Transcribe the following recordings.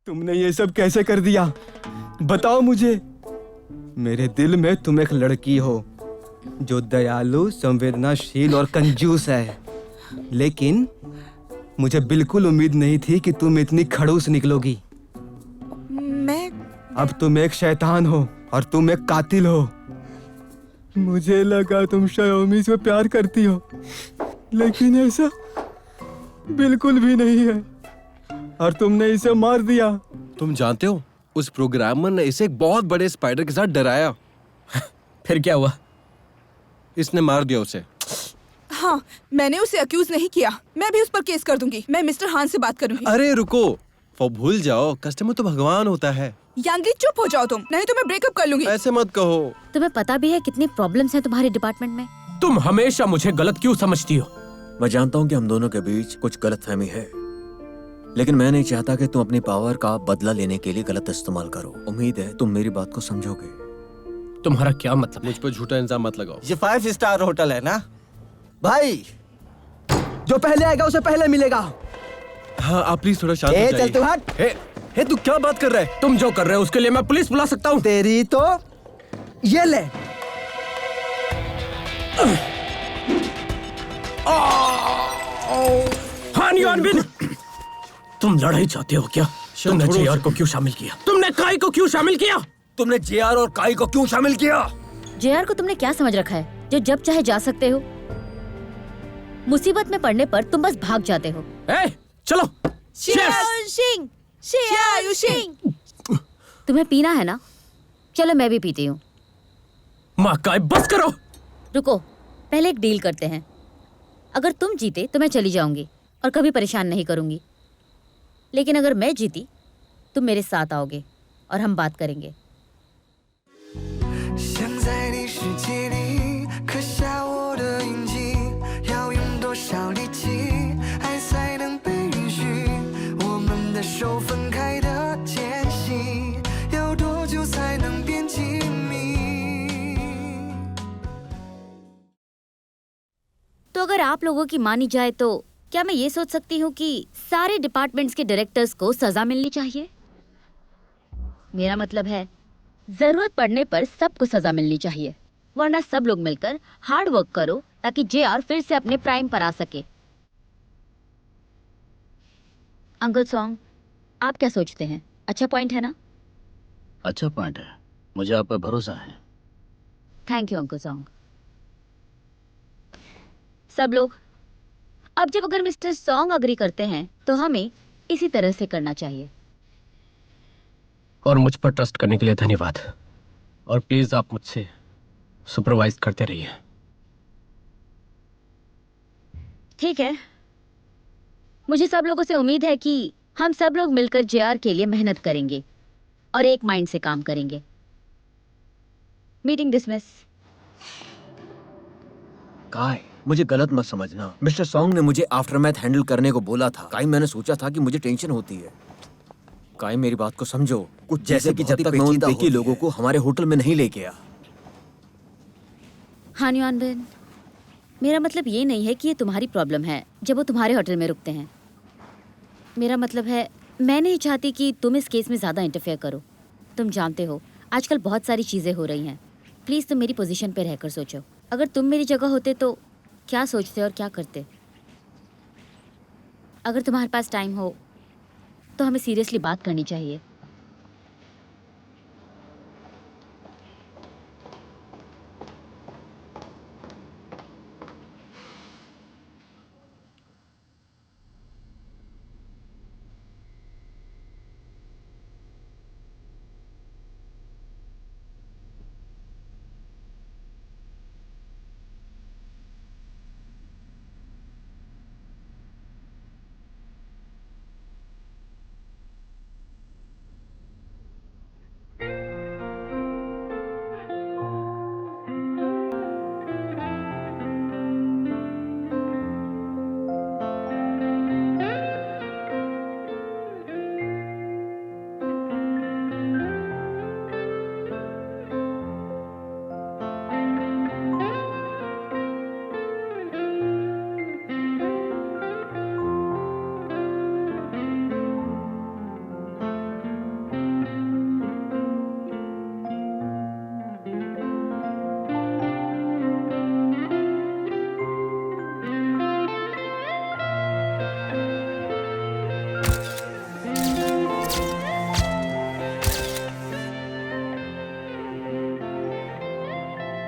तुमने ये सब कैसे कर दिया? बताओ मुझे। मेरे दिल में तुम एक लड़की हो जो दयालु, संवेदनाशील और कंजूस है, लेकिन मुझे बिल्कुल उम्मीद नहीं थी कि तुम इतनी खड़ूस निकलोगी। मैं अब तुम एक शैतान हो और तुम एक कातिल हो। मुझे लगा तुम शाओमी से प्यार करती हो, लेकिन ऐसा बिल्कुल भी नहीं है और तुमने इसे मार दिया। तुम जानते हो, उस प्रोग्रामर ने इसे एक बहुत बड़े स्पाइडर के साथ डराया। फिर क्या हुआ? इसने मार दिया उसे। हाँ, मैंने उसे अक्यूज नहीं किया। मैं भी उस पर केस कर दूंगी। मैं मिस्टर हान से बात करूंगी। अरे रुको, वो भूल जाओ, कस्टमर तो भगवान होता है। यांगली चुप हो जाओ तुम, नहीं तो मैं ब्रेकअप कर लूंगी। ऐसे मत कहो। तुम्हें पता भी है कितनी प्रॉब्लम्स हैं तुम्हारे डिपार्टमेंट में? तुम हमेशा मुझे गलत क्यों समझती हो? मैं जानता हूँ कि हम दोनों के बीच कुछ गलतफहमी है, लेकिन मैं नहीं चाहता कि तुम अपनी पावर का बदला लेने के लिए गलत इस्तेमाल करो। उम्मीद है तुम मेरी बात को समझोगे। तुम्हारा क्या मतलब? मुझ पर झूठा इल्जाम मत लगाओ। ये 5 स्टार होटल है ना भाई? जो पहले आएगा उसे पहले मिलेगा। हाँ, आप प्लीज थोड़ा शांत हो चल जाइए। तू हट। हे, तू क्या बात कर रहा है? तुम जो कर रहे हो उसके लिए मैं पुलिस बुला सकता हूँ। तेरी तो ये ले। हान युआनबिन, तुम लड़ाई चाहते हो क्या? तुमने जेआर को क्यों शामिल किया? तुमने काई को क्यों शामिल किया? तुमने जेआर और काई को क्यों शामिल किया? जेआर को तुमने क्या समझ रखा है जो जब चाहे जा सकते हो? मुसीबत में पड़ने पर तुम बस भाग जाते हो। चलो। तुम्हें पीना है ना? चलो मैं भी पीती हूँ। माँ काय, बस करो। रुको, पहले एक डील करते हैं। अगर तुम जीते तो मैं चली जाऊंगी और कभी परेशान नहीं करूंगी, लेकिन अगर मैं जीती तुम मेरे साथ आओगे और हम बात करेंगे। तो अगर आप लोगों की मानी जाए तो क्या मैं ये सोच सकती हूँ कि सारे डिपार्टमेंट्स के डायरेक्टर्स को सजा मिलनी चाहिए? मेरा मतलब है जरूरत पड़ने पर सबको सजा मिलनी चाहिए, वरना सब लोग मिलकर हार्ड वर्क करो ताकि जेआर फिर से अपने प्राइम पर आ सके। अंकल सॉन्ग, आप क्या सोचते हैं? अच्छा पॉइंट है ना? अच्छा पॉइंट है, मुझे आप पर भरोसा है। Thank you uncle song. सब लोग अब जब अगर मिस्टर सॉन्ग अग्री करते हैं तो हमें इसी तरह से करना चाहिए। और मुझ पर ट्रस्ट करने के लिए धन्यवाद। और प्लीज आप मुझसे सुपरवाइज करते रहिए। ठीक है, मुझे सब लोगों से उम्मीद है कि हम सब लोग मिलकर जेआर के लिए मेहनत करेंगे और एक माइंड से काम करेंगे। Meeting dismiss. काय, मुझे गलत मत समझना। मिस्टर सॉन्ग ने मुझे आफ्टरमैथ हैंडल करने को बोला था। काय, मैंने सोचा था कि मुझे टेंशन होती है। काय, मेरी बात को समझो। कुछ जैसे कि जब तक मैं उन देखी लोगों को हमारे होटल में नहीं ले गया। हान युआनबिन, मेरा मतलब ये नहीं है कि ये तुम्हारी प्रॉब्लम है जब वो तुम्हारे होटल में रुकते हैं। मेरा मतलब है मैं नहीं चाहती कि तुम इस केस में ज़्यादा इंटरफेयर करो। तुम जानते हो आजकल बहुत सारी चीज़ें हो रही हैं। प्लीज़ तुम मेरी पोजीशन पे रहकर सोचो। अगर तुम मेरी जगह होते तो क्या सोचते और क्या करते? अगर तुम्हारे पास टाइम हो तो हमें सीरियसली बात करनी चाहिए।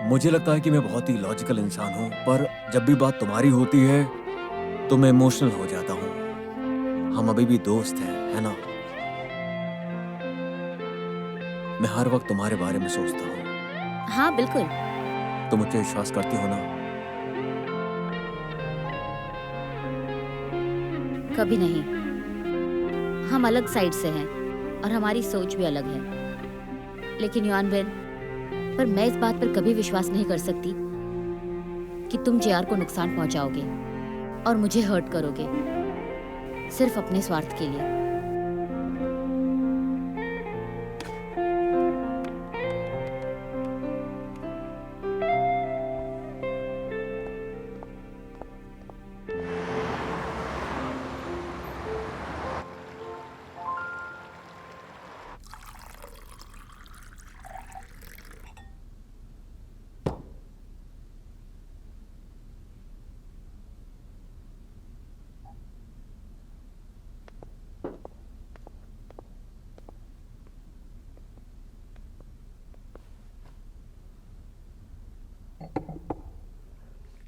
मुझे लगता है कि मैं बहुत ही लॉजिकल इंसान हूँ, पर जब भी बात तुम्हारी होती है तो मैं इमोशनल हो जाता हूँ। हम अभी भी दोस्त हैं, है ना? मैं हर वक्त तुम्हारे बारे में सोचता हूँ। हाँ बिल्कुल। तुम मुझे विश्वास करती हो ना? कभी नहीं। हम अलग साइड से हैं और हमारी सोच भी अलग है। लेकिन युआन बेन, पर मैं इस बात पर कभी विश्वास नहीं कर सकती कि तुम जेआर को नुकसान पहुंचाओगे और मुझे हर्ट करोगे सिर्फ अपने स्वार्थ के लिए।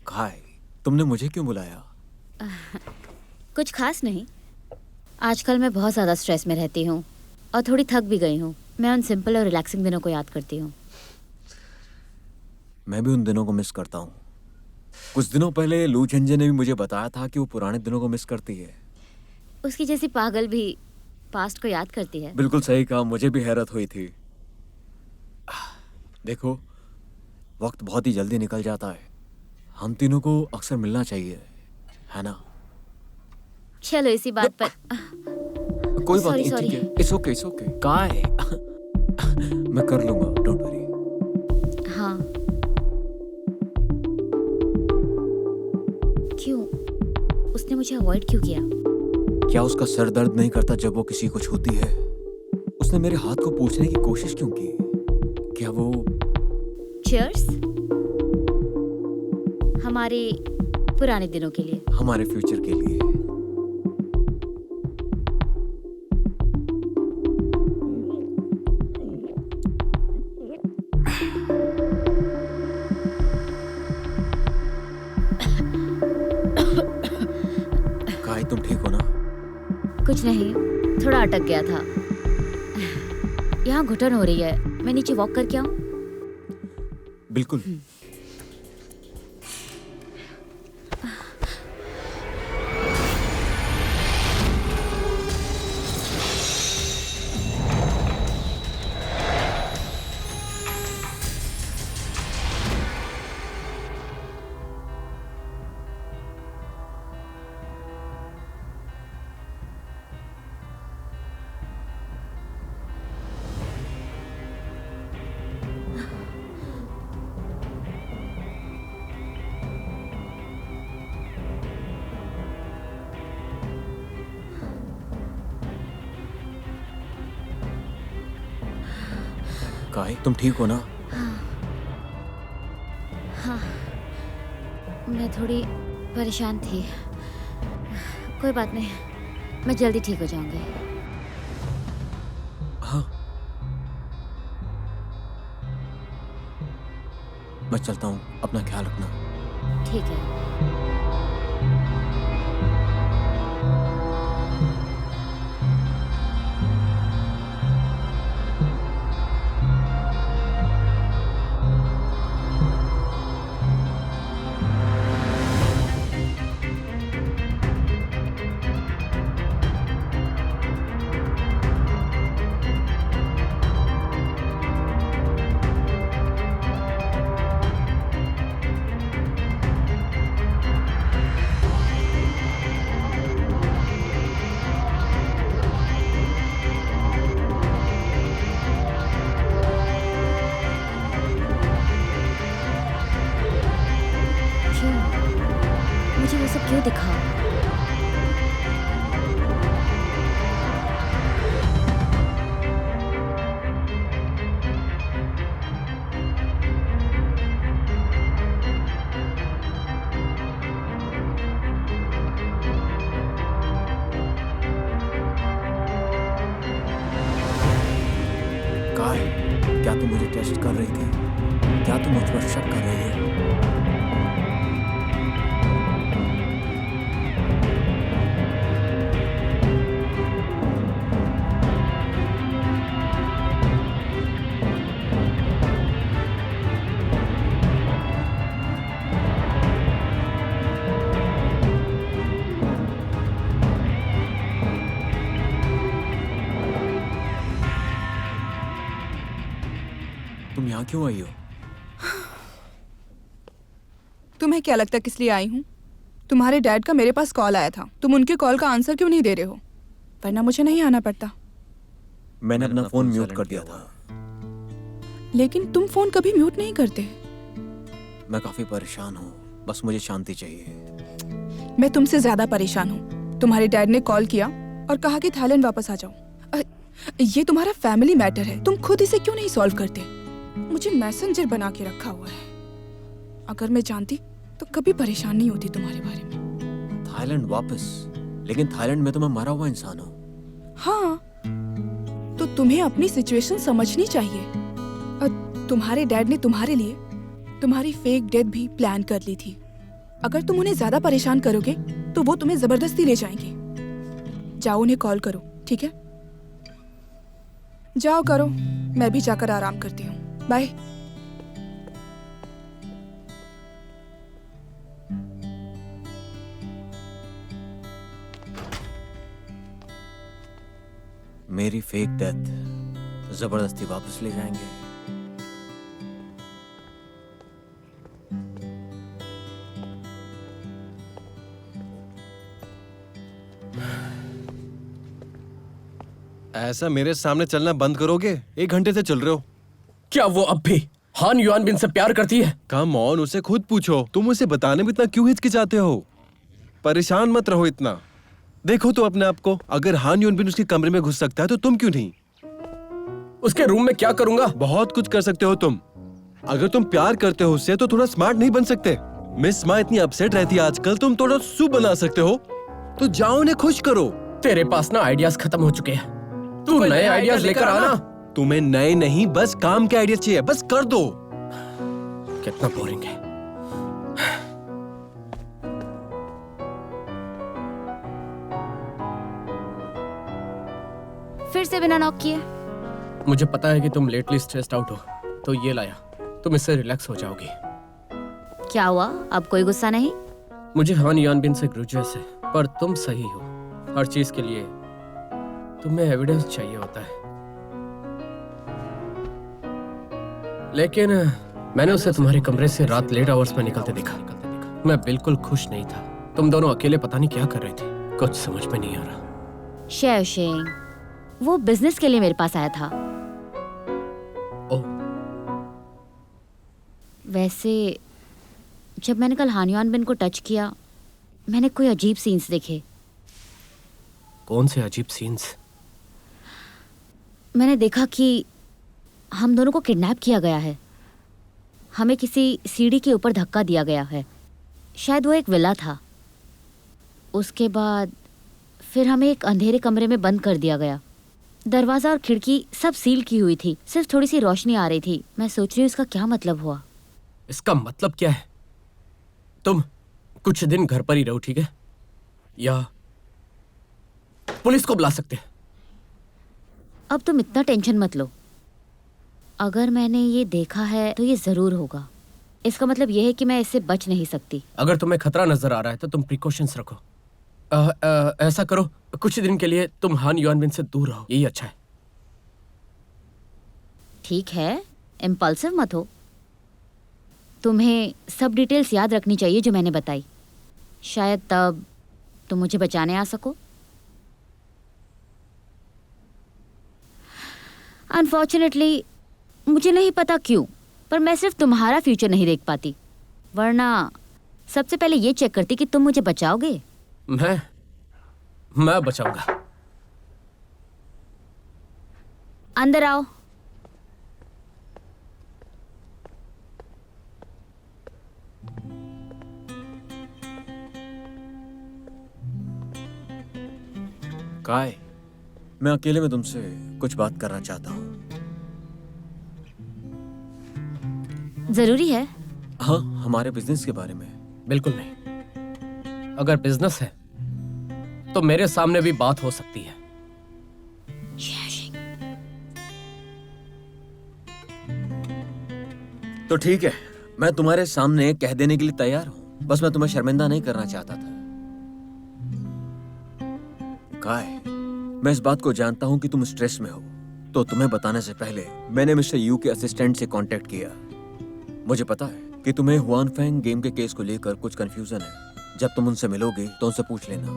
काई, तुमने मुझे क्यों बुलाया? कुछ खास नहीं। आजकल मैं बहुत ज़्यादा स्ट्रेस में रहती हूँ और थोड़ी थक भी गई हूँ। मैं उन सिंपल और रिलैक्सिंग दिनों को याद करती हूँ। मैं भी उन दिनों को मिस करता हूँ। कुछ दिनों पहले लू झंझे ने भी मुझे बताया था कि वो पुराने दिनों को मिस करती है। उसकी जैसी पागल भी पास्ट को याद करती है। बिल्कुल सही कहा, मुझे भी हैरत हुई थी। देखो, वक्त बहुत ही जल्दी निकल जाता है। हम तीनों को अक्सर मिलना चाहिए, है ना? चलो इसी बात पर। कोई बात Sorry, नहीं, sorry. ठीक है। It's okay, it's okay. काय मैं कर लूंगा, डोंट वरी। हाँ। क्यों? उसने मुझे अवॉइड क्यों किया? क्या उसका सर दर्द नहीं करता जब वो किसी को छूती है? उसने मेरे हाथ को पूछने की कोशिश क्यों की? क्या वो चीयर्स हमारे पुराने दिनों के लिए। हमारे फ्यूचर के लिए? काय, तुम ठीक हो ना? कुछ नहीं, थोड़ा अटक गया था। यहाँ घुटन हो रही है, मैं नीचे वॉक करके आऊँ? बिल्कुल। काय, तुम ठीक हो ना? हाँ, मैं थोड़ी परेशान थी। कोई बात नहीं, मैं जल्दी ठीक हो जाऊंगी। हाँ, मैं चलता हूँ, अपना ख्याल रखना। ठीक है। मुझे वो सब क्यों दिखा? काय, क्या तुम मुझे टेस्ट कर रही थी? क्या तुम मुझ पर शक कर रही हो? तुम यहाँ क्यों आई हो? तुम्हें क्या लगता है किस लिए आई हूँ? तुम्हारे डैड का मेरे पास कॉल आया था। तुम उनके कॉल का आंसर क्यों नहीं दे रहे हो? वरना मुझे नहीं आना पड़ता। मैंने अपना फोन म्यूट कर दिया था। लेकिन तुम फोन कभी म्यूट नहीं करते। मैं काफी परेशान हूँ, बस मुझे शांति चाहिए। मैं तुमसे ज्यादा परेशान हूँ। तुम्हारे डैड ने कॉल किया और कहा कि थाईलैंड वापस आ जाओ। ये तुम्हारा फैमिली मैटर है, तुम खुद इसे क्यों नहीं सॉल्व करते? मुझे मैसेंजर बना के रखा हुआ है। अगर मैं जानती तो कभी परेशान नहीं होती तुम्हारे बारे में। थाईलैंड वापस? लेकिन थाईलैंड में तो मैं मरा हुआ इंसान हूँ। हाँ, तो तुम्हें अपनी सिचुएशन समझनी चाहिए। और तुम्हारे डैड ने तुम्हारे लिए तुम्हारी फेक डेथ भी प्लान कर ली थी। अगर तुम उन्हें ज्यादा परेशान करोगे तो वो तुम्हें जबरदस्ती ले जाएंगे। जाओ उन्हें कॉल करो, ठीक है? जाओ करो, मैं भी जाकर आराम करती हूँ। बाय। मेरी फेक डेथ जबरदस्ती वापस ले जाएंगे। ऐसा मेरे सामने चलना बंद करोगे? 1 घंटे से चल रहे हो। क्या वो अब भी हान युआन बिन से प्यार करती है? कम ऑन, उसे खुद पूछो। तुम उसे बताने में इतना क्यों हिचकिचाते हो? परेशान मत रहो इतना। देखो तो अपने आप को, अगर हान युआन बिन उसके कमरे में घुस सकता है तो तुम क्यों नहीं? उसके रूम में क्या करूंगा? बहुत कुछ कर सकते हो तुम। अगर तुम प्यार करते हो उससे तो थोड़ा स्मार्ट नहीं बन सकते? मिस माँ इतनी अपसेट रहती है आजकल, तुम थोड़ा सूप बना सकते हो तो जाओ उन्हें खुश करो। तेरे पास ना आइडियाज खत्म हो चुके हैं। तू नए आइडियाज लेकर आना। तुम्हें नए नहीं, बस काम के आइडिया चाहिए, बस कर दो। कितना बोरिंग है। फिर से बिना नॉक किए? मुझे पता है कि तुम लेटली स्ट्रेस्ड आउट हो, तो ये लाया। तुम इससे रिलैक्स हो जाओगी। क्या हुआ? अब कोई गुस्सा नहीं? मुझे हान युआन बिन से ग्रुजेस है, पर तुम सही हो। हर चीज के लिए तुम्हें एविडेंस चाहिए होता है। लेकिन मैंने उसे तुम्हारे कमरे से रात लेट आवर्स में निकलते देखा। मैं बिल्कुल खुश नहीं था। तुम दोनों अकेले पता नहीं क्या कर रहे थे। कुछ समझ में नहीं आ रहा। शेशिंग, वो बिजनेस के लिए मेरे पास आया था। ओह, वैसे जब मैंने कल हान युआन बिन को टच किया, मैंने कोई अजीब सीन्स देखे। कौन से अजीब सीन्स? मैंने देखा कि हम दोनों को किडनैप किया गया है। हमें किसी सीढ़ी के ऊपर धक्का दिया गया है। शायद वो एक विला था। उसके बाद फिर हमें एक अंधेरे कमरे में बंद कर दिया गया। दरवाज़ा और खिड़की सब सील की हुई थी, सिर्फ थोड़ी सी रोशनी आ रही थी। मैं सोच रही हूँ इसका क्या मतलब हुआ। इसका मतलब क्या है? तुम कुछ दिन घर पर ही रहो, ठीक है? या पुलिस को बुला सकते हैं। अब तुम इतना टेंशन मत लो। अगर मैंने ये देखा है तो ये ज़रूर होगा। इसका मतलब ये है कि मैं इससे बच नहीं सकती। अगर तुम्हें खतरा नजर आ रहा है तो तुम प्रिकॉशंस रखो। ऐसा करो, कुछ दिन के लिए तुम हान युआन बिन से दूर रहो, यही अच्छा है। ठीक है, इम्पल्सिव मत हो। तुम्हें सब डिटेल्स याद रखनी चाहिए जो मैंने बताई। शायद तब तुम मुझे बचाने आ सको। अनफॉर्चुनेटली मुझे नहीं पता क्यों, पर मैं सिर्फ तुम्हारा फ्यूचर नहीं देख पाती। वरना सबसे पहले ये चेक करती कि तुम मुझे बचाओगे। मैं बचाऊंगा। अंदर आओ। काय, मैं अकेले में तुमसे कुछ बात करना चाहता हूँ। जरूरी है? हाँ, हमारे बिजनेस के बारे में। बिल्कुल नहीं। अगर बिजनेस है तो मेरे सामने भी बात हो सकती है। तो ठीक है, मैं तुम्हारे सामने कह देने के लिए तैयार हूँ। बस मैं तुम्हें शर्मिंदा नहीं करना चाहता था। काय, मैं इस बात को जानता हूँ कि तुम स्ट्रेस में हो, तो तुम्हें बताने से पहले मैंने मिस्टर यू के असिस्टेंट से कांटेक्ट किया। मुझे पता है कि तुम्हें हुआन फेंग गेम के केस को लेकर कुछ कंफ्यूजन है। जब तुम उनसे मिलोगे तो उनसे पूछ लेना।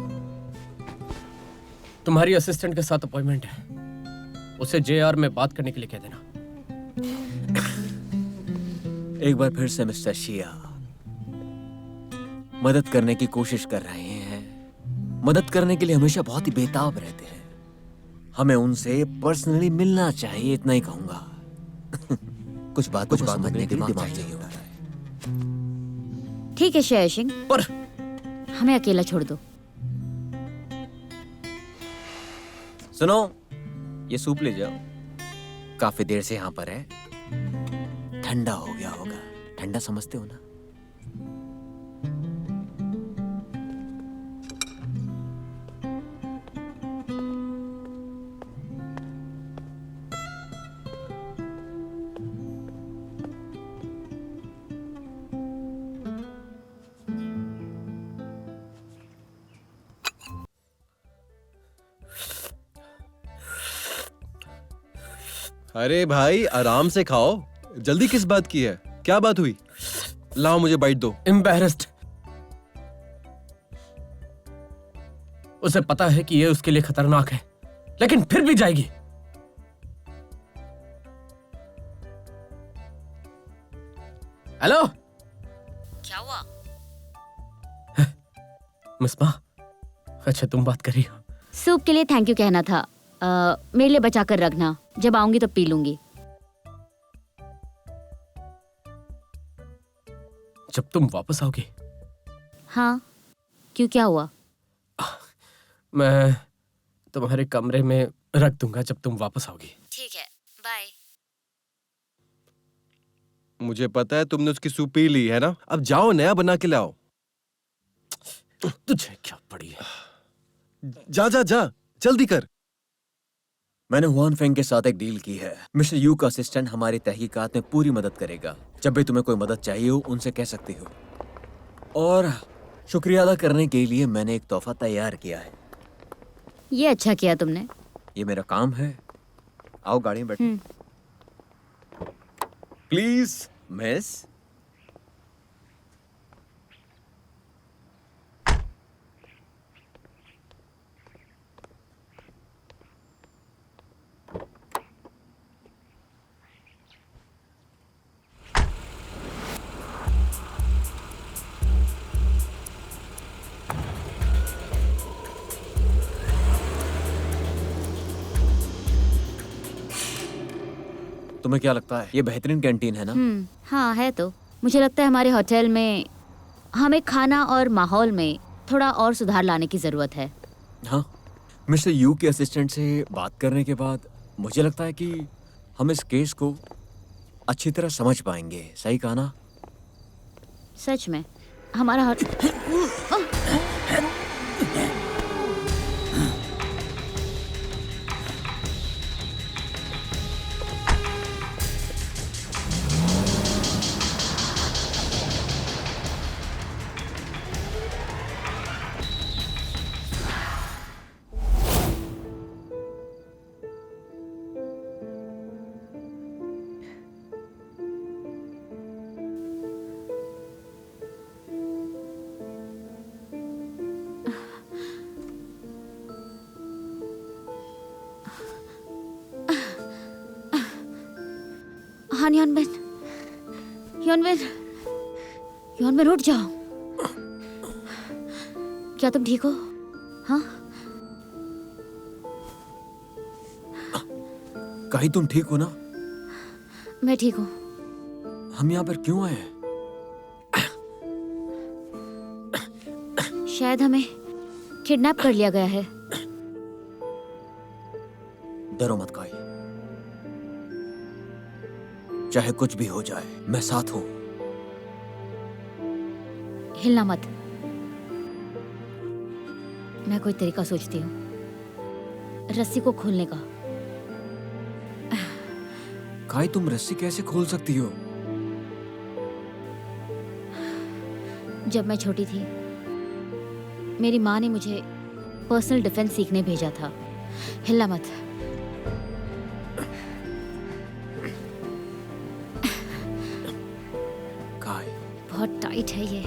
तुम्हारी असिस्टेंट के साथ अपॉइंटमेंट है, उसे जेआर में बात करने के लिए कह देना। एक बार फिर से मिस्टर शिया मदद करने की कोशिश कर रहे हैं। मदद करने के लिए हमेशा बहुत ही बेताब रहते हैं। हमें उनसे पर्सनली मिलना चाहिए, इतना ही कहूंगा। कुछ बात समझने के लिए दिमाग चाहिए होता है। ठीक है शेयरशिंग, पर हमें अकेला छोड़ दो। सुनो, ये सूप ले जाओ। काफी देर से यहाँ पर है, ठंडा हो गया होगा। ठंडा समझते हो ना? अरे भाई आराम से खाओ, जल्दी किस बात की है? क्या बात हुई? लाओ मुझे बाइट दो। एम्बैरेस्ड। उसे पता है कि ये उसके लिए खतरनाक है, लेकिन फिर भी जाएगी। हेलो, क्या हुआ? मिस मा। अच्छा, तुम बात कर रही हो? सूप के लिए थैंक यू कहना था। मेरे लिए बचा कर रखना, जब आऊंगी तो पी लूंगी। जब तुम वापस आओगी? हाँ, क्यों, क्या हुआ? मैं तुम्हारे कमरे में रख दूंगा जब तुम वापस आओगी। ठीक है, बाय। मुझे पता है तुमने उसकी सूप पी ली है ना, अब जाओ नया बना के लाओ। तुझे क्या पड़ी है? जा जा जा, जल्दी कर। मैंने हुआन फेंग के साथ एक डील की है। मिस्टर यू का असिस्टेंट हमारी तहकीकात में पूरी मदद करेगा। जब भी तुम्हें कोई मदद चाहिए हो, उनसे कह सकती हो। और शुक्रिया अदा करने के लिए मैंने एक तोहफा तैयार किया है। ये अच्छा किया तुमने। ये मेरा काम है। आओ गाड़ी में बैठो। Please miss. तुम्हें क्या लगता है ये बेहतरीन कैंटीन है ना? हाँ है तो। मुझे लगता है हमारे होटल में हमें खाना और माहौल में थोड़ा और सुधार लाने की जरूरत है। हाँ, मिस्टर यू के असिस्टेंट से बात करने के बाद मुझे लगता है कि हम इस केस को अच्छी तरह समझ पाएंगे। सही कहा ना? सच में हमारा हाँ योनबिन, योनबिन, योनबिन उठ जाओ। क्या तुम ठीक हो? हाँ कहीं तुम ठीक हो ना? मैं ठीक हूँ। हम यहाँ पर क्यों आए हैं? शायद हमें किडनैप कर लिया गया है। डरो मत काई। चाहे कुछ भी हो जाए, मैं साथ हूं। हिलना मत। मैं कोई तरीका सोचती हूँ रस्सी को खोलने का। काई, तुम रस्सी कैसे खोल सकती हो? जब मैं छोटी थी मेरी माँ ने मुझे पर्सनल डिफेंस सीखने भेजा था। हिलना मत। काई, बहुत टाइट है ये।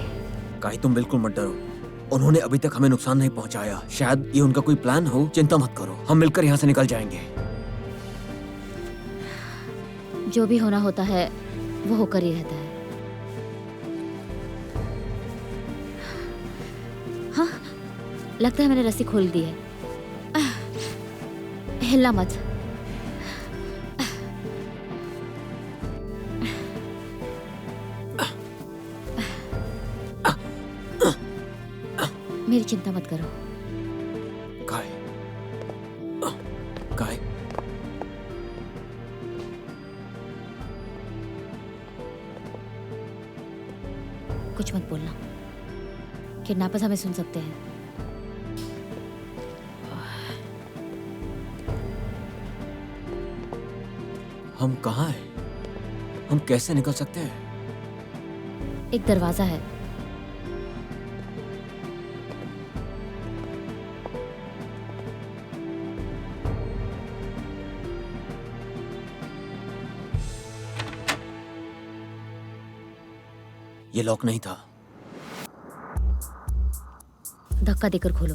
काई, तुम बिल्कुल मत डरो। उन्होंने अभी तक हमें नुकसान नहीं पहुंचाया। शायद ये उनका कोई प्लान हो। चिंता मत करो, हम मिलकर यहाँ से निकल जाएंगे। जो भी होना होता है वो होकर ही रहता है। हाँ, लगता है मैंने रस्सी खोल दी है। हिलना मत। मेरी चिंता मत करो। काई, काई, कुछ मत बोलना, किडनैपर्स हमें सुन सकते हैं। हम कहाँ हैं? हम कैसे निकल सकते हैं? एक दरवाजा है। ये लॉक नहीं था। धक्का देकर खोलो।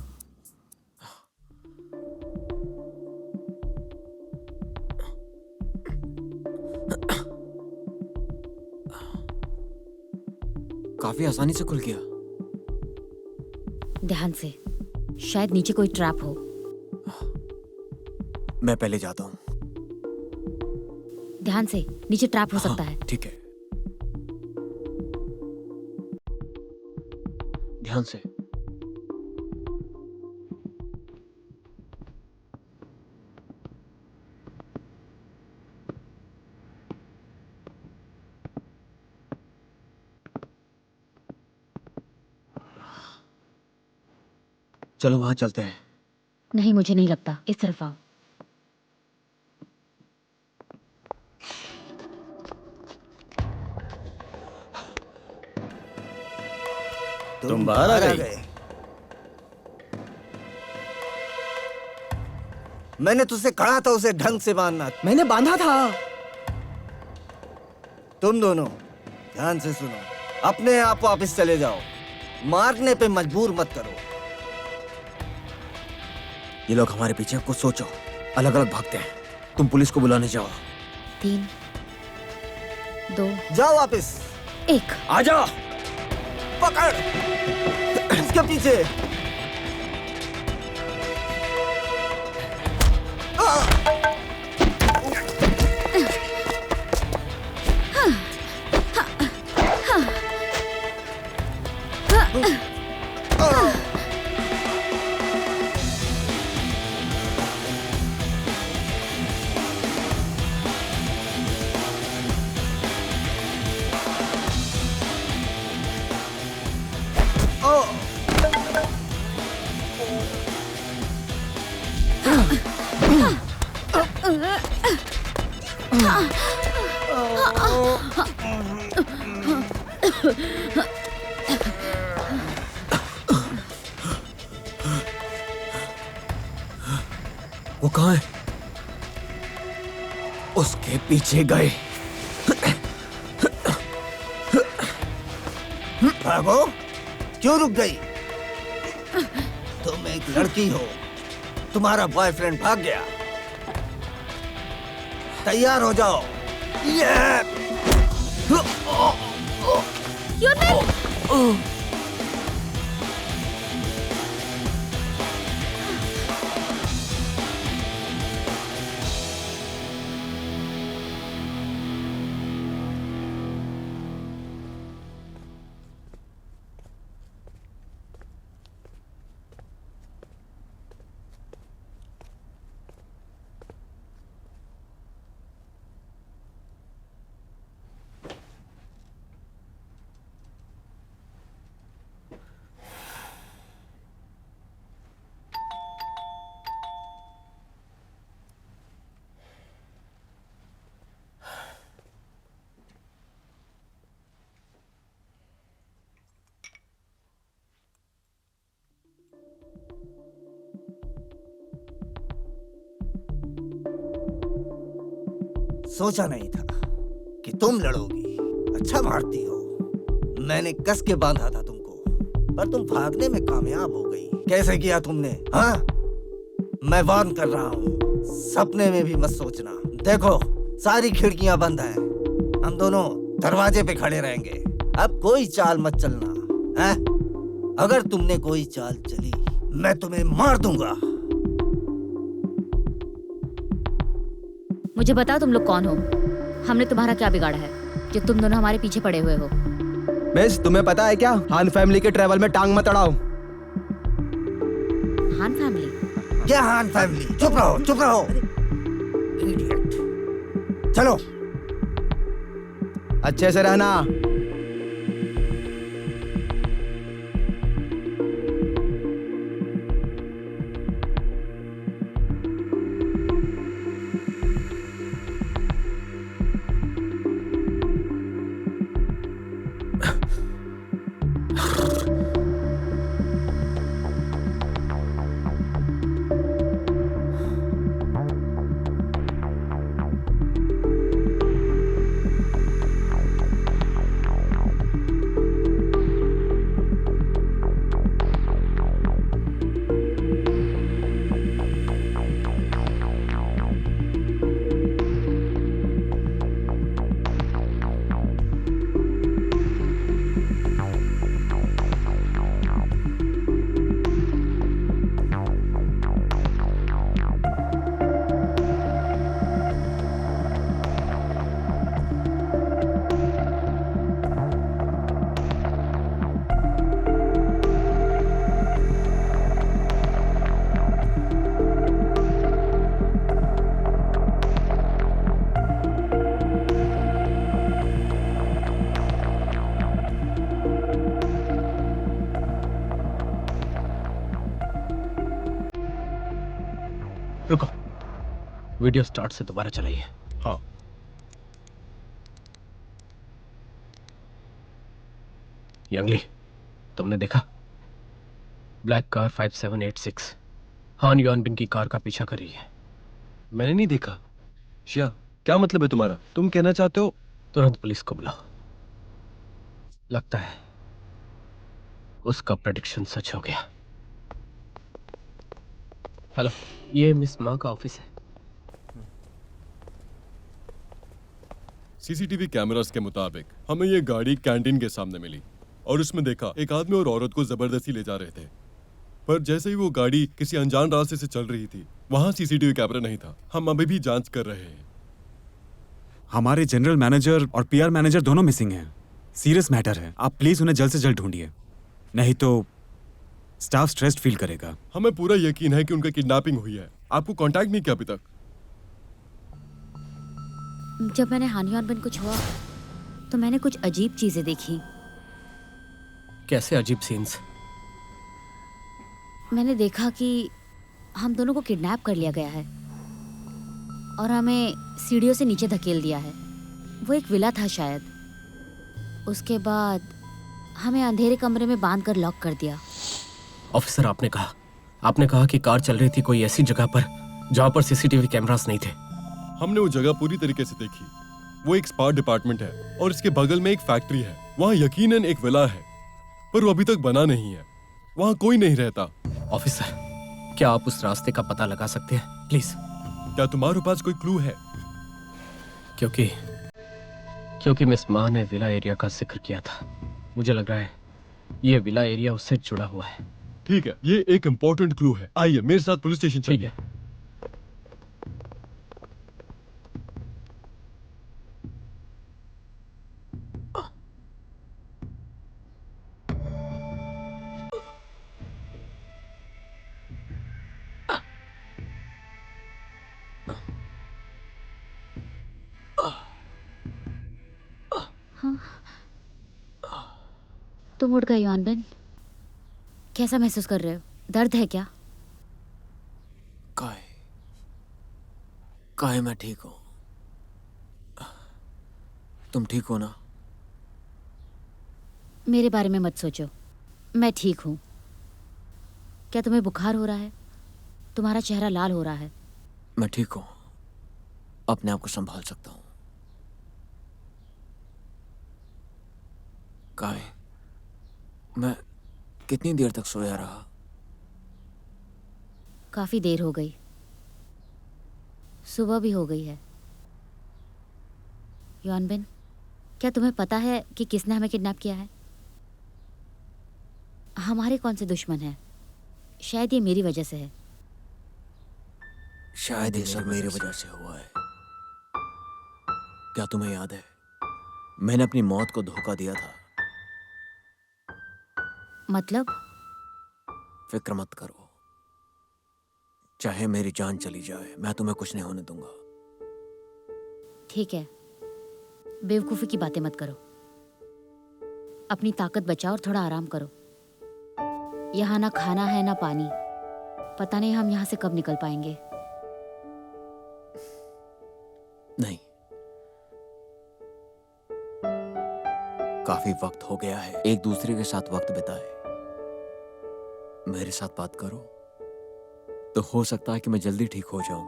काफी आसानी से खुल गया। ध्यान से, शायद नीचे कोई ट्रैप हो। मैं पहले जाता हूँ। ध्यान से, नीचे ट्रैप हो सकता है। ठीक है, ध्यान से। चलो वहां चलते हैं। नहीं, मुझे नहीं लगता। इस तरफ आओ। तुम बाहर आ गए। मैंने तुझसे कहा था उसे ढंग से बांधना। मैंने बांधा था। तुम दोनों ध्यान से सुनो, अपने आप वापस चले जाओ। मारने पे मजबूर मत करो। ये लोग हमारे पीछे, कुछ सोचो। अलग अलग भागते हैं। तुम पुलिस को बुलाने जाओ। 3, 2, जाओ वापस। 1। आ जाओ। पकड़ इसके पीछे। वो कहाँ है? उसके पीछे गए। भागो, क्यों रुक गई? तुम एक लड़की हो, तुम्हारा बॉयफ्रेंड भाग गया। तैयार हो जाओ। सोचा नहीं था कि तुम लड़ोगी। अच्छा मारती हो, मैंने कस के बांधा था तुमको, पर तुम भागने में कामयाब हो गई। कैसे किया तुमने? हाँ, मैं वार्न कर रहा हूँ, सपने में भी मत सोचना। देखो सारी खिड़कियां बंद हैं, हम दोनों दरवाजे पे खड़े रहेंगे। अब कोई चाल मत चलना है? अगर तुमने कोई चाल चली मैं तुम्हें मार दूंगा। मुझे बताओ तुम लोग कौन हो? हमने तुम्हारा क्या बिगाड़ा है जो तुम दोनों हमारे पीछे पड़े हुए हो? मिस, तुम्हें पता है क्या, हान फैमिली के ट्रैवल में टांग मत अड़ाओ। हान फैमिली? क्या हान फैमिली? चुप रहो, चुप रहो। इडियट। चलो। अच्छे से रहना। रुको, वीडियो स्टार्ट से दोबारा चलाइए। हाँ। यंगली, तुमने देखा? ब्लैक कार 5786 हान यॉनबिन की कार का पीछा कर रही है। मैंने नहीं देखा। शिया, क्या मतलब है तुम्हारा? तुम कहना चाहते हो? तुरंत पुलिस को बुलाओ। लगता है उसका प्रेडिक्शन सच हो गया। हेलो, ये मिस माँ का ऑफिस है। सीसीटीवी कैमरास के मुताबिक हमें ये गाड़ी कैंटीन के सामने मिली और उसमें देखा एक आदमी और औरत को जबरदस्ती ले जा रहे थे। पर जैसे ही वो गाड़ी किसी अनजान रास्ते से चल रही थी, वहां सीसीटीवी कैमरा नहीं था। हम अभी भी जांच कर रहे हैं। हमारे जनरल मैनेजर और पीआर मैनेजर दोनों मिसिंग हैं। सीरियस मैटर है, आप प्लीज उन्हें जल्द से जल्द ढूंढिए, नहीं तो स्टाफ स्ट्रेस्ड फील करेगा। हमें पूरा यकीन है कि उनका किडनैपिंग हुई है। आपको कांटेक्ट नहीं किया अभी तक? जब मैंने हान यॉनबिन को छुआ तो मैंने कुछ अजीब चीजें देखी। कैसे अजीब सीन्स? मैंने देखा कि हम दोनों को किडनैप कर लिया गया है और हमें सीढ़ियों से नीचे धकेल दिया है। वो एक विला था शायद। उसके बाद हमें अंधेरे कमरे में बांध कर लॉक कर दिया। ऑफिसर, आपने कहा कि कार चल रही थी कोई ऐसी जगह पर जहां पर सीसीटीवी कैमरास नहीं थे। हमने वो जगह पूरी तरीके से देखी। वो एक स्पा डिपार्टमेंट है और इसके बगल में एक फैक्ट्री है। वहाँ यकीनन एक विला है, पर वो अभी तक बना नहीं है। वहाँ कोई नहीं रहता। ऑफिसर, क्या आप उस रास्ते का पता लगा सकते हैं प्लीज? क्या तुम्हारे पास कोई क्लू है? क्योंकि मिस माँ ने विला एरिया का जिक्र किया था, मुझे लग रहा है ये विला एरिया उससे जुड़ा हुआ है। ठीक है, ये एक इम्पोर्टेंट क्लू है। आइए मेरे साथ पुलिस स्टेशन ठीक चलिए। है। तुम उठ गए यॉनबिन? कैसा महसूस कर रहे हो? दर्द है क्या? काय मैं ठीक हूँ। तुम ठीक हो ना? मेरे बारे में मत सोचो, मैं ठीक हूँ। क्या तुम्हें बुखार हो रहा है? तुम्हारा चेहरा लाल हो रहा है। मैं ठीक हूँ। अपने आप को संभाल सकता हूँ। काय, मैं कितनी देर तक सोया रहा? काफी देर हो गई, सुबह भी हो गई है। युआनबिन, क्या तुम्हें पता है कि किसने हमें किडनैप किया है? हमारे कौन से दुश्मन हैं? शायद ये मेरी वजह से है। शायद ये सब मेरी वजह से हुआ है। क्या तुम्हें याद है, मैंने अपनी मौत को धोखा दिया था? मतलब? फिक्र मत करो, चाहे मेरी जान चली जाए, मैं तुम्हें कुछ नहीं होने दूंगा। ठीक है, बेवकूफ़ी की बातें मत करो। अपनी ताकत बचाओ और थोड़ा आराम करो। यहाँ ना खाना है ना पानी, पता नहीं हम यहाँ से कब निकल पाएंगे। नहीं, काफी वक्त हो गया है एक दूसरे के साथ वक्त बिताए। मेरे साथ बात करो तो हो सकता है कि मैं जल्दी ठीक हो जाऊं।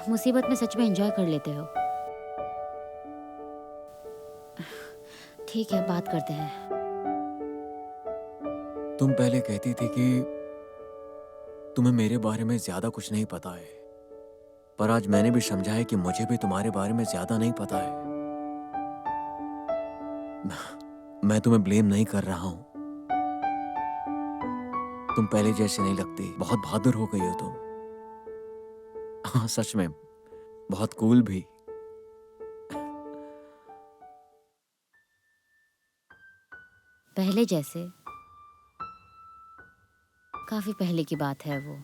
मुसीबत में सच में एंजॉय कर लेते हो। ठीक है, बात करते हैं। तुम पहले कहती थी कि तुम्हें मेरे बारे में ज्यादा कुछ नहीं पता है, पर आज मैंने भी समझा है कि मुझे भी तुम्हारे बारे में ज्यादा नहीं पता है। मैं तुम्हें ब्लेम नहीं कर रहा हूं। तुम पहले जैसे नहीं लगती, बहुत बहादुर हो गई हो तुम। हाँ, सच में बहुत कूल भी। पहले जैसे? काफी पहले की बात है वो।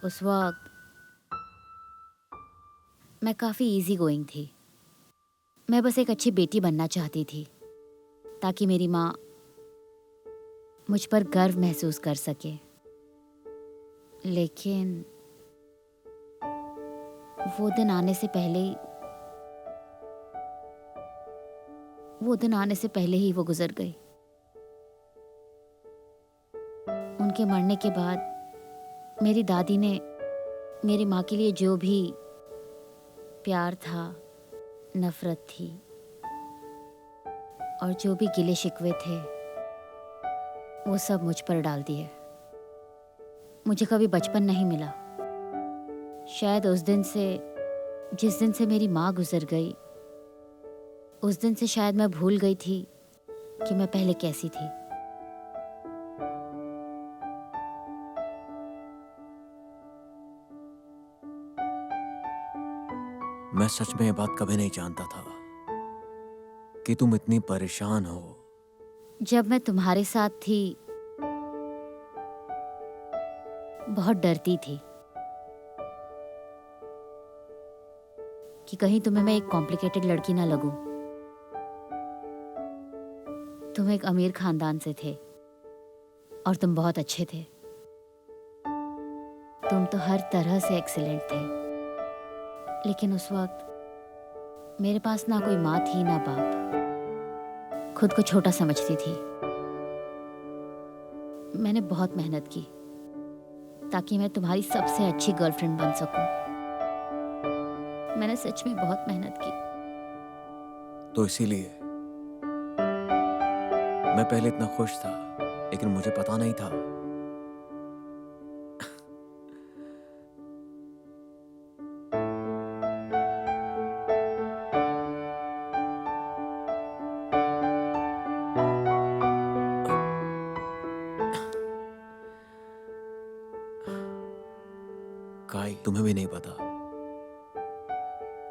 उस वक्त मैं काफी इजी गोइंग थी। मैं बस एक अच्छी बेटी बनना चाहती थी ताकि मेरी माँ मुझ पर गर्व महसूस कर सके। लेकिन वो दिन आने से पहले ही वो गुजर गई। उनके मरने के बाद मेरी दादी ने मेरी माँ के लिए जो भी प्यार था, नफरत थी और जो भी गिले शिकवे थे, वो सब मुझ पर डाल दिए। मुझे कभी बचपन नहीं मिला। शायद उस दिन से, जिस दिन से मेरी माँ गुजर गई, उस दिन से शायद मैं भूल गई थी कि मैं पहले कैसी थी। मैं सच में ये बात कभी नहीं जानता था कि तुम इतनी परेशान हो। जब मैं तुम्हारे साथ थी, बहुत डरती थी कि कहीं तुम्हें मैं एक कॉम्प्लिकेटेड लड़की ना लगूं। तुम एक अमीर खानदान से थे और तुम बहुत अच्छे थे। तुम तो हर तरह से एक्सीलेंट थे। लेकिन उस वक्त मेरे पास ना कोई माँ थी ना बाप। खुद को छोटा समझती थी। मैंने बहुत मेहनत की ताकि मैं तुम्हारी सबसे अच्छी गर्लफ्रेंड बन सकूं। मैंने सच में बहुत मेहनत की। तो इसीलिए मैं पहले इतना खुश था, लेकिन मुझे पता नहीं था काई, तुम्हें भी नहीं पता।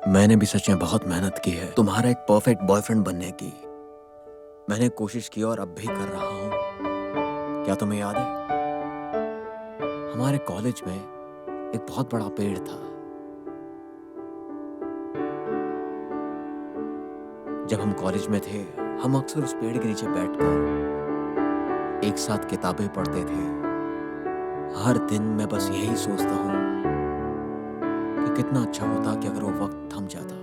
मैंने भी सच में बहुत मेहनत की है तुम्हारा एक परफेक्ट बॉयफ्रेंड बनने की। मैंने कोशिश की और अब भी कर रहा हूं। क्या तुम्हें याद है, हमारे कॉलेज में एक बहुत बड़ा पेड़ था। जब हम कॉलेज में थे, हम अक्सर उस पेड़ के नीचे बैठकर एक साथ किताबें पढ़ते थे। हर दिन मैं बस यही सोचता हूं कि कितना अच्छा होता कि अगर वो वक्त थम जाता।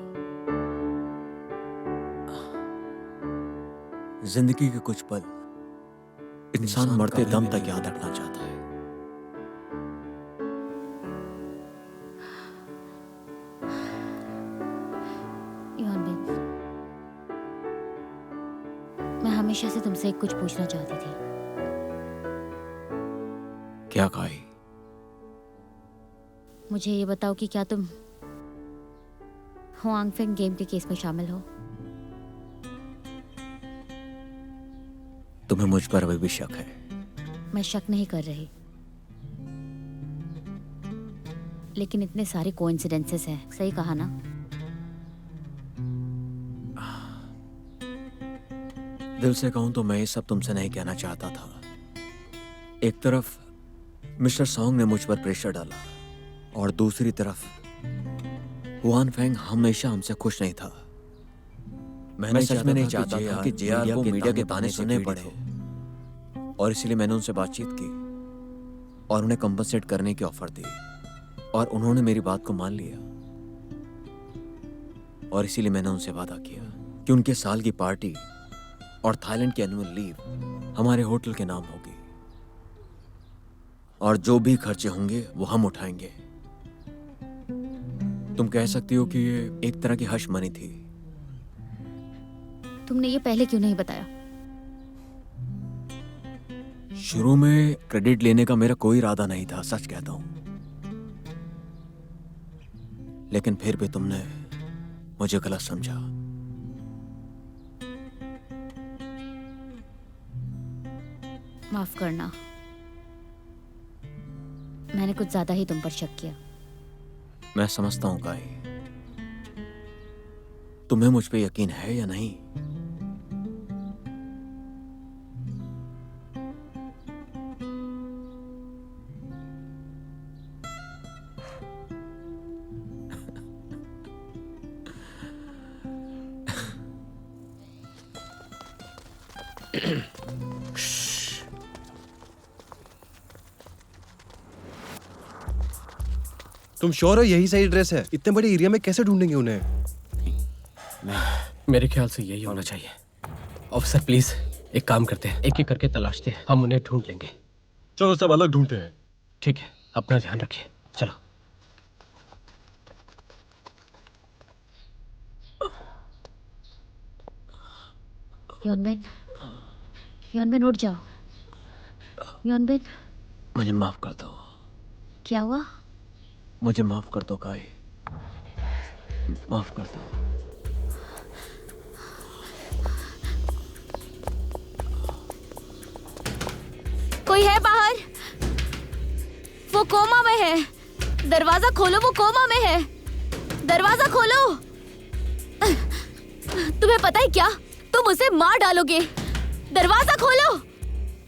जिंदगी के कुछ पल इंसान मरते दम तक याद रखना चाहता है। हमेशा से तुमसे कुछ पूछना चाहती थी। क्या काई? मुझे ये बताओ कि क्या तुम हुआंगफेंग गेम के केस में शामिल हो? तुम्हें मुझ पर अभी भी शक है? मैं शक नहीं कर रही, लेकिन इतने सारे कोइंसिडेंसेस हैं, सही कहा ना? दिल से कहूं तो मैं ये सब तुमसे नहीं कहना चाहता था। एक तरफ मिस्टर सॉन्ग ने मुझ पर प्रेशर डाला और दूसरी तरफ हुआन फेंग हमेशा हमसे खुश नहीं था। मैं सच में नहीं चाहता था कि जेआर को मीडिया के ताने सुनने पड़े, और इसलिए मैंने उनसे बातचीत की और उन्हें कंपनसेट करने की ऑफर दी, और उन्होंने मेरी बात को मान लिया। और इसीलिए मैंने उनसे वादा किया कि उनके साल की पार्टी और थाईलैंड की एनुअल लीव हमारे होटल के नाम होगी, और जो भी खर्चे होंगे वो हम उठाएंगे। तुम कह सकती हो कि ये एक तरह की हश मनी थी। तुमने ये पहले क्यों नहीं बताया? शुरू में क्रेडिट लेने का मेरा कोई इरादा नहीं था, सच कहता हूं। लेकिन फिर भी तुमने मुझे गलत समझा। माफ करना, मैंने कुछ ज्यादा ही तुम पर शक किया। मैं समझता हूं काई, तुम्हें मुझ पे यकीन है या नहीं? तुम श्योर हो यही सही एड्रेस है? इतने बड़े एरिया में कैसे ढूंढेंगे उन्हें? मेरे ख्याल से यही होना चाहिए। ऑफिसर प्लीज एक काम करते हैं, एक एक करके तलाशते हैं, हम उन्हें ढूंढ लेंगे। चलो सब अलग ढूंढते हैं। ठीक है, अपना ध्यान रखिए। चलो। योनबिन उठ जाओ। योनबिन, मुझे माफ कर दो। क्या हुआ? मुझे माफ कर दो काई, माफ कर दो। कोई है बाहर? वो कोमा में है। दरवाजा खोलो, वो कोमा में है। दरवाजा खोलो। तुम्हें पता है क्या, तुम उसे मार डालोगे। दरवाजा खोलो।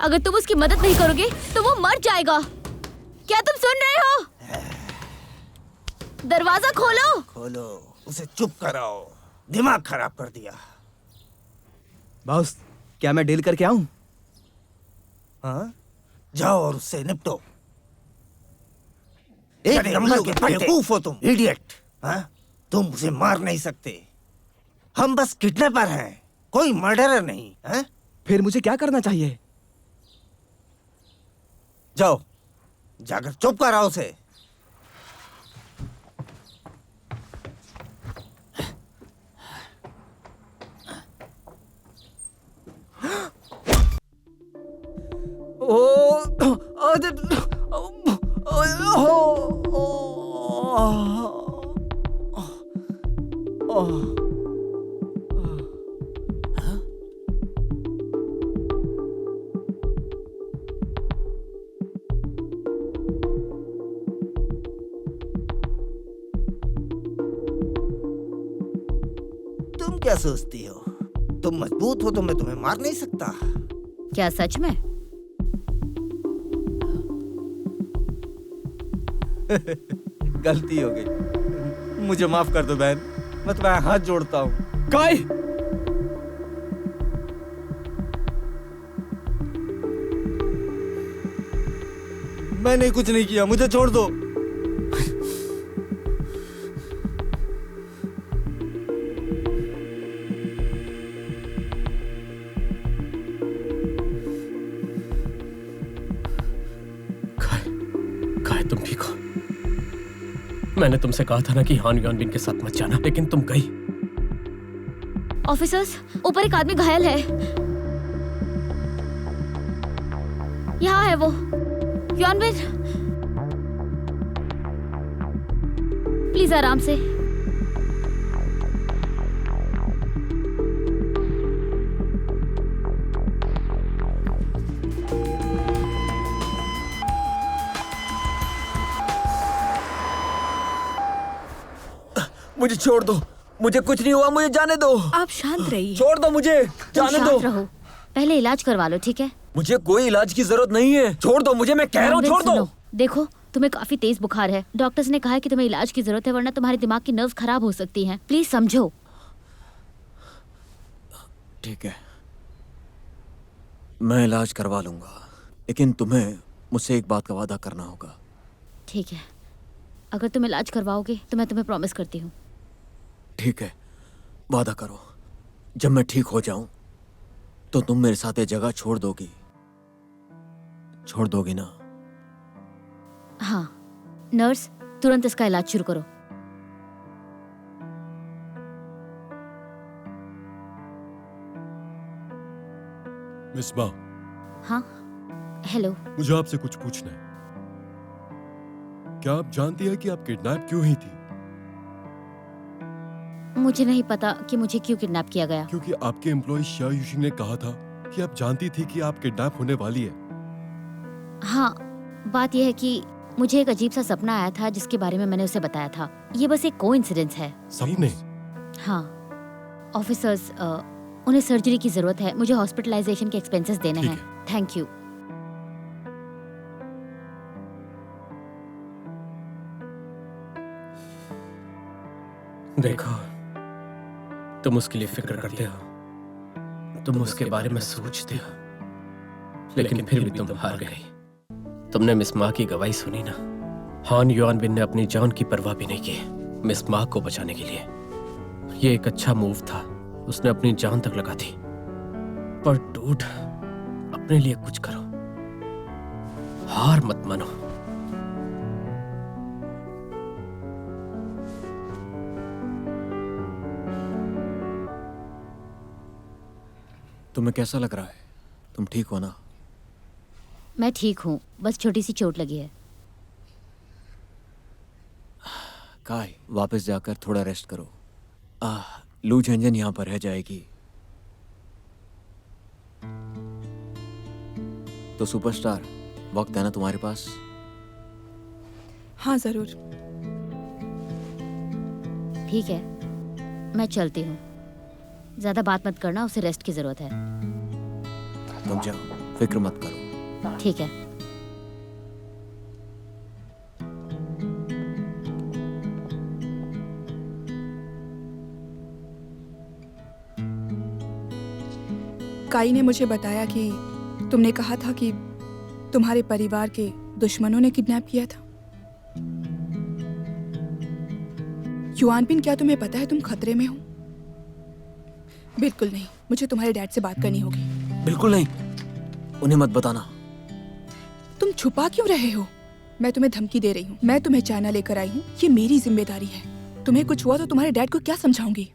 अगर तुम उसकी मदद नहीं करोगे तो वो मर जाएगा। क्या तुम सुन रहे हो? दरवाजा खोलो। खोलो, उसे चुप कराओ। दिमाग खराब कर दिया। बॉस, क्या मैं डील करके आऊं? हाँ, जाओ और उससे निपटो। एक नंबर के बेवकूफ हो तुम, इडियट। हाँ, तुम उसे मार नहीं सकते। हम बस किडनैपर हैं, कोई मर्डरर नहीं। हाँ? फिर मुझे क्या करना चाहिए? जाओ, जाकर चुप कराओ उसे। तुम क्या सोचती हो? तुम मजबूत हो तो मैं तुम्हें मार नहीं सकता। क्या सच में? गलती हो गई, मुझे माफ कर दो बहन। मैं तुम्हारा हाथ जोड़ता हूँ। काई, मैंने कुछ नहीं किया, मुझे छोड़ दो। तुम ठीक हो? मैंने तुमसे कहा था ना कि हान योनबिन के साथ मत जाना, लेकिन तुम गई। ऑफिसर्स, ऊपर एक आदमी घायल है। यहाँ है वो। युआनबिन, प्लीज आराम से। मुझे छोड़ दो, मुझे कुछ नहीं हुआ, मुझे जाने दो। आप शांत रहिए। छोड़ दो मुझे, तुम जाने शांत दो। रहो, पहले इलाज करवा लो, ठीक है? मुझे कोई इलाज की जरूरत नहीं है, छोड़ दो मुझे, मैं कह रहा हूँ युआनबिन, छोड़ दो। सुनो, देखो तुम्हें काफी तेज बुखार है। डॉक्टर्स ने कहा है कि तुम्हें इलाज की जरूरत है, वरना तुम्हारे दिमाग की नर्व्स खराब हो सकती हैं। प्लीज समझो। ठीक है, मैं इलाज करवा लूंगा, लेकिन तुम्हें मुझसे एक बात का वादा करना होगा। ठीक है, अगर तुम इलाज करवाओगे तो मैं तुम्हें प्रॉमिस करती हूँ। ठीक है, वादा करो, जब मैं ठीक हो जाऊं तो तुम मेरे साथ ये जगह छोड़ दोगी, छोड़ दोगी ना? हाँ, नर्स तुरंत इसका इलाज शुरू करो। मिसबा, हाँ, हेलो। मुझे आपसे कुछ पूछना है। क्या आप जानती है कि आप किडनैप क्यों हुई थी? मुझे नहीं पता कि मुझे क्यों किडनैप किया गया। क्योंकि आपके एम्प्लॉय शिया यूशिंग ने कहा था कि आप जानती थी कि आप किडनैप होने वाली है। हाँ, बात यह है कि मुझे एक अजीब सा सपना आया था जिसके बारे में मैंने उसे बताया था। ये बस एक कोइंसिडेंस है। सपने? हाँ, ऑफिसर्स, उन्हें सर्जरी की जरूरत है। मुझे हॉस्पिटलाइजेशन के एक्सपेंसेस देने ठीक हैं। Thank you. देखो, तुम उसके लिए फिक्र करते हो, तुम उसके बारे में सोचते हो, लेकिन फिर भी तुम हार गई। तुमने मिस मा की गवाही सुनी ना? हान युआनबिन ने अपनी जान की परवाह भी नहीं की मिस मा को बचाने के लिए। ये एक अच्छा मूव था, उसने अपनी जान तक लगा दी। पर डूड, अपने लिए कुछ करो, हार मत मानो। तुम्हें कैसा लग रहा है? तुम ठीक हो ना? मैं ठीक हूँ, बस छोटी सी चोट लगी है। काय, वापस जाकर थोड़ा रेस्ट करो। लू झंझन यहाँ पर रह जाएगी। तो सुपरस्टार, वक्त है ना तुम्हारे पास? हाँ जरूर। ठीक है, मैं चलती हूँ। ज्यादा बात मत करना, उसे रेस्ट की जरूरत है। तुम जाओ, फिक्र मत करो। ठीक है। काई ने मुझे बताया कि तुमने कहा था कि तुम्हारे परिवार के दुश्मनों ने किडनैप किया था। युआनबिन, क्या तुम्हें पता है तुम खतरे में हो? बिल्कुल नहीं, मुझे तुम्हारे डैड से बात करनी होगी। बिल्कुल नहीं, उन्हें मत बताना। तुम छुपा क्यों रहे हो? मैं तुम्हें धमकी दे रही हूँ। मैं तुम्हें चाइना लेकर आई हूँ, ये मेरी जिम्मेदारी है। तुम्हें कुछ हुआ तो तुम्हारे डैड को क्या समझाऊंगी?